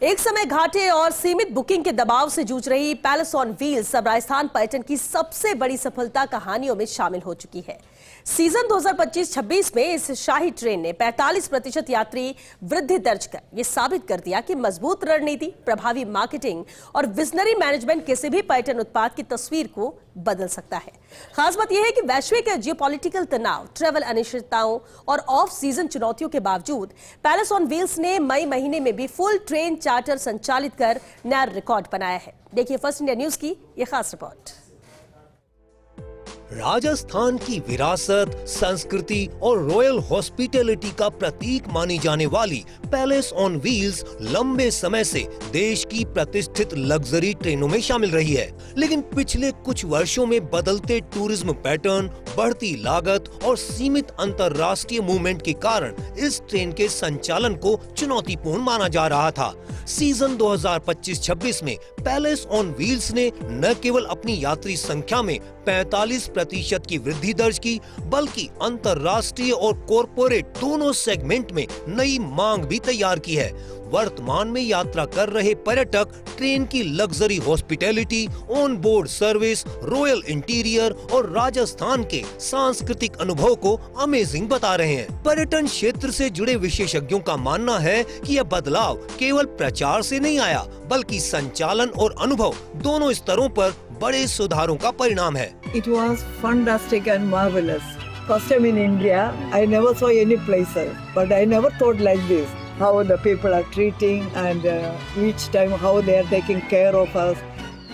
एक समय घाटे और सीमित बुकिंग के दबाव से जूझ रही पैलेस ऑन व्हील्स अब राजस्थान पर्यटन की सबसे बड़ी सफलता कहानियों में शामिल हो चुकी है। सीजन 2025-26 में इस शाही ट्रेन ने 45% यात्री वृद्धि दर्ज कर ये साबित कर दिया कि मजबूत रणनीति, प्रभावी मार्केटिंग और विजनरी मैनेजमेंट किसी भी पर्यटन उत्पाद की तस्वीर को बदल सकता है। खास बात यह है कि वैश्विक जियोपॉलिटिकल तनाव, ट्रैवल अनिश्चितताओं और ऑफ सीजन चुनौतियों के बावजूद पैलेस ऑन व्हील्स ने मई महीने में भी फुल ट्रेन चार्टर संचालित कर नया रिकॉर्ड बनाया है। देखिए फर्स्ट इंडिया न्यूज की यह खास रिपोर्ट। राजस्थान की विरासत, संस्कृति और रॉयल हॉस्पिटैलिटी का प्रतीक मानी जाने वाली पैलेस ऑन व्हील्स लंबे समय से देश की प्रतिष्ठित लग्जरी ट्रेनों में शामिल रही है। लेकिन पिछले कुछ वर्षों में बदलते टूरिज्म पैटर्न, बढ़ती लागत और सीमित अंतर्राष्ट्रीय मूवमेंट के कारण इस ट्रेन के संचालन को चुनौतीपूर्ण माना जा रहा था। सीजन 2025-26 में पैलेस ऑन व्हील्स ने न केवल अपनी यात्री संख्या में 45% की वृद्धि दर्ज की, बल्कि अंतर्राष्ट्रीय और कॉरपोरेट दोनों सेगमेंट में नई मांग भी तैयार की है। वर्तमान में यात्रा कर रहे पर्यटक ट्रेन की luxury hospitality, on board service, royal interior और राजस्थान के सांस्कृतिक अनुभव को अमेजिंग बता रहे हैं। पर्यटन क्षेत्र से जुड़े विशेषज्ञों का मानना है कि यह बदलाव केवल प्रचार से नहीं आया, बल्कि संचालन और अनुभव दोनों स्तरों पर बड़े सुधारों का परिणाम है। It was fantastic and marvelous. First time in India, I never saw any places, but I never thought like this. How the people are treating and each time how they are taking care of us.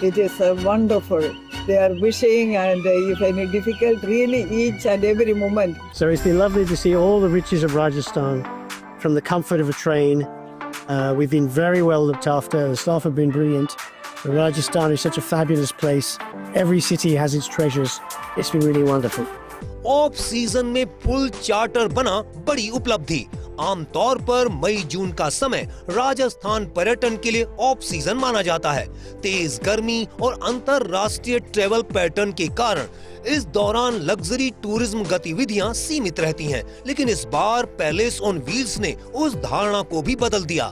It is wonderful. They are wishing and if any difficult, really each and every moment. So it's been lovely to see all the riches of Rajasthan from the comfort of a train. We've been very well looked after. The staff have been brilliant. Rajasthan is such a fabulous place. Every city has its treasures. It's been really wonderful. Off season में full charter बना बड़ी उपलब्धि। आमतौर पर मई जून का समय राजस्थान पर्यटन के लिए ऑफ सीजन माना जाता है। तेज गर्मी और अंतरराष्ट्रीय ट्रैवल पैटर्न के कारण इस दौरान लग्जरी टूरिज्म गतिविधियां सीमित रहती हैं, लेकिन इस बार पैलेस ऑन व्हील्स ने उस धारणा को भी बदल दिया।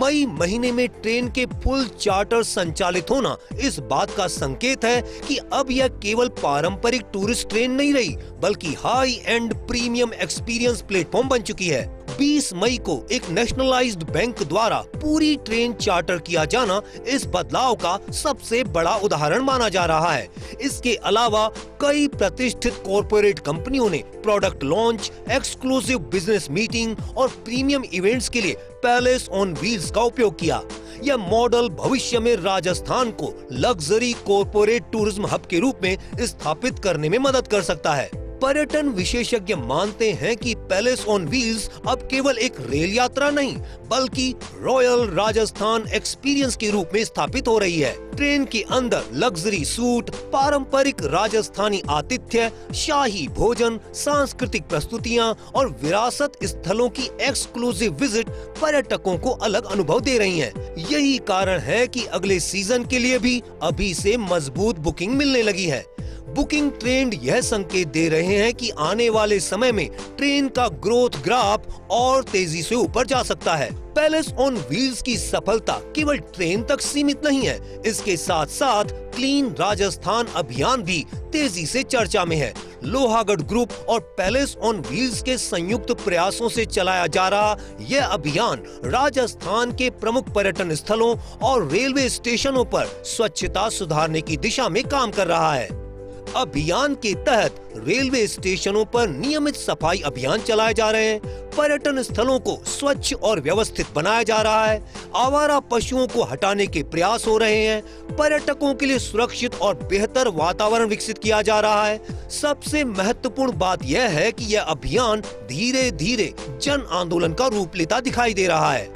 मई महीने में ट्रेन के फुल चार्टर संचालित होना इस बात का संकेत है कि अब यह केवल पारंपरिक टूरिस्ट ट्रेन नहीं रही, बल्कि high and premium experience platform बन चुकी है। 20 मई को एक नेशनलाइज्ड बैंक द्वारा पूरी ट्रेन चार्टर किया जाना इस बदलाव का सबसे बड़ा उदाहरण माना जा रहा है। इसके अलावा कई प्रतिष्ठित कॉरपोरेट कंपनियों ने product launch, exclusive business meeting और प्रीमियम इवेंट्स के लिए पैलेस ऑन व्हील्स का उपयोग किया। यह मॉडल भविष्य में राजस्थान को लग्जरी कॉरपोरेट टूरिज्म हब के रूप में स्थापित करने में मदद कर सकता है। पर्यटन विशेषज्ञ मानते हैं कि पैलेस ऑन व्हील्स अब केवल एक रेल यात्रा नहीं, बल्कि रॉयल राजस्थान एक्सपीरियंस के रूप में स्थापित हो रही है। ट्रेन के अंदर लग्जरी सूट, पारंपरिक राजस्थानी आतिथ्य, शाही भोजन, सांस्कृतिक प्रस्तुतियां और विरासत स्थलों की एक्सक्लूसिव विजिट पर्यटकों को अलग अनुभव दे रही हैं। यही कारण है कि अगले सीजन के लिए भी अभी से मजबूत बुकिंग मिलने लगी है। बुकिंग ट्रेंड यह संकेत दे रहे हैं कि आने वाले समय में ट्रेन का ग्रोथ ग्राफ और तेजी से ऊपर जा सकता है। पैलेस ऑन व्हील्स की सफलता केवल ट्रेन तक सीमित नहीं है, इसके साथ साथ क्लीन राजस्थान अभियान भी तेजी से चर्चा में है। लोहागढ़ ग्रुप और पैलेस ऑन व्हील्स के संयुक्त प्रयासों से चलाया जा रहा यह अभियान राजस्थान के प्रमुख पर्यटन स्थलों और रेलवे स्टेशनों पर स्वच्छता सुधारने की दिशा में काम कर रहा है। अभियान के तहत रेलवे स्टेशनों पर नियमित सफाई अभियान चलाए जा रहे हैं, पर्यटन स्थलों को स्वच्छ और व्यवस्थित बनाया जा रहा है, आवारा पशुओं को हटाने के प्रयास हो रहे हैं, पर्यटकों के लिए सुरक्षित और बेहतर वातावरण विकसित किया जा रहा है। सबसे महत्वपूर्ण बात यह है कि यह अभियान धीरे धीरे जन आंदोलन का रूप लेता दिखाई दे रहा है।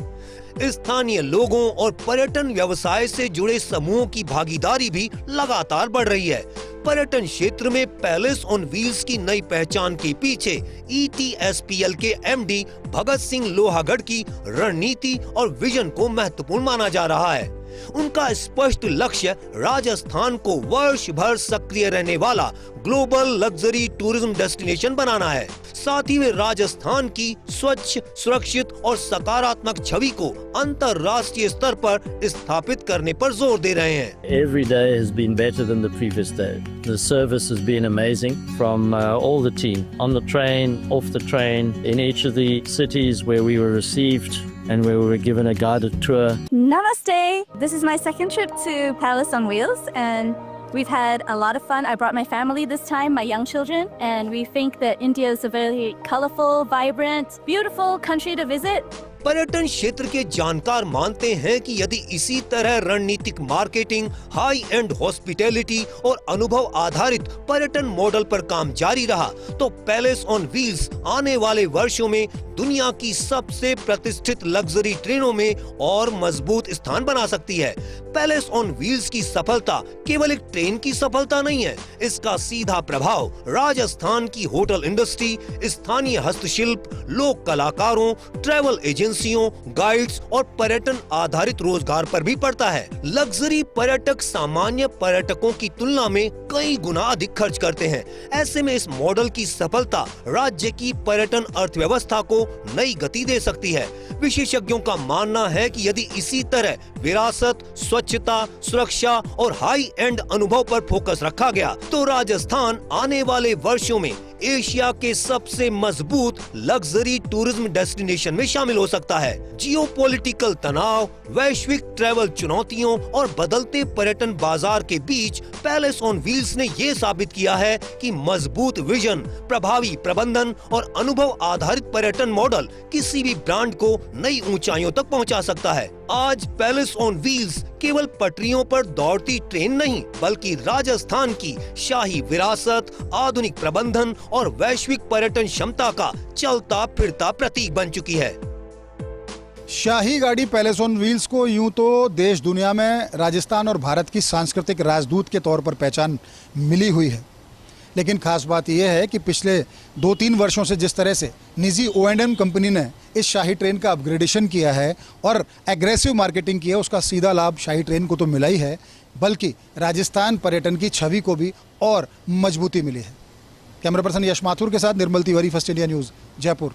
स्थानीय लोगों और पर्यटन व्यवसाय से जुड़े समूहों की भागीदारी भी लगातार बढ़ रही है। पर्यटन क्षेत्र में पैलेस ऑन व्हील्स की नई पहचान के पीछे ETSPL के MD भगत सिंह लोहागढ़ की रणनीति और विजन को महत्वपूर्ण माना जा रहा है। उनका स्पष्ट लक्ष्य राजस्थान को वर्ष भर सक्रिय रहने वाला ग्लोबल लग्जरी टूरिज्म डेस्टिनेशन बनाना है। साथ ही वे राजस्थान की स्वच्छ, सुरक्षित और सकारात्मक छवि को अंतर्राष्ट्रीय स्तर पर स्थापित करने पर जोर दे रहे हैं। Every day has been better than the previous day. The service has been amazing from all the team, on the train, off the train, in each of the cities where we were received and where we were given a guided tour. Namaste! This is my second trip to Palace on Wheels and we've had a lot of fun. I brought my family this time, my young children, and we think that India is a very colorful, vibrant, beautiful country to visit. पर्यटन क्षेत्र के जानकार मानते हैं कि यदि इसी तरह रणनीतिक मार्केटिंग, हाई एंड हॉस्पिटैलिटी और अनुभव आधारित पर्यटन मॉडल पर काम जारी रहा तो पैलेस ऑन व्हील्स आने वाले वर्षों में दुनिया की सबसे प्रतिष्ठित लग्जरी ट्रेनों में और मजबूत स्थान बना सकती है। पैलेस ऑन व्हील्स की सफलता केवल एक ट्रेन की सफलता नहीं है, इसका सीधा प्रभाव राजस्थान की होटल इंडस्ट्री, स्थानीय हस्तशिल्प, लोक कलाकारों, ट्रैवल एजेंसियों, गाइड्स और पर्यटन आधारित रोजगार पर भी पड़ता है। लग्जरी पर्यटक सामान्य पर्यटकों की तुलना में कई गुना अधिक खर्च करते हैं। ऐसे में इस मॉडल की सफलता राज्य की पर्यटन अर्थव्यवस्था को नई गति दे सकती है। विशेषज्ञों का मानना है कि यदि इसी तरह विरासत, स्वच्छता, सुरक्षा और हाई एंड अनुभव पर फोकस रखा गया तो राजस्थान आने वाले वर्षों में एशिया के सबसे मजबूत लग्जरी टूरिज्म डेस्टिनेशन में शामिल हो सकता है। जियोपॉलिटिकल तनाव, वैश्विक ट्रैवल चुनौतियों और बदलते पर्यटन बाजार के बीच पैलेस ऑन व्हील्स ने ये साबित किया है कि मजबूत विजन, प्रभावी प्रबंधन और अनुभव आधारित पर्यटन मॉडल किसी भी ब्रांड को नई ऊंचाइयों तक पहुंचा सकता है। आज पैलेस ऑन व्हील्स केवल पटरियों पर दौड़ती ट्रेन नहीं, बल्कि राजस्थान की शाही विरासत, आधुनिक प्रबंधन और वैश्विक पर्यटन क्षमता का चलता फिरता प्रतीक बन चुकी है। शाही गाड़ी पैलेस ऑन व्हील्स को यूं तो देश दुनिया में राजस्थान और भारत की सांस्कृतिक राजदूत के तौर पर पहचान मिली हुई है, लेकिन खास बात यह है कि पिछले 2-3 वर्षों से जिस तरह से निजी O&M कंपनी ने इस शाही ट्रेन का अपग्रेडेशन किया है और एग्रेसिव मार्केटिंग की है, उसका सीधा लाभ शाही ट्रेन को तो मिला ही है, बल्कि राजस्थान पर्यटन की छवि को भी और मजबूती मिली है। कैमरा पर्सन यश माथुर के साथ Nirmal Tiwari, first India news, Jaipur.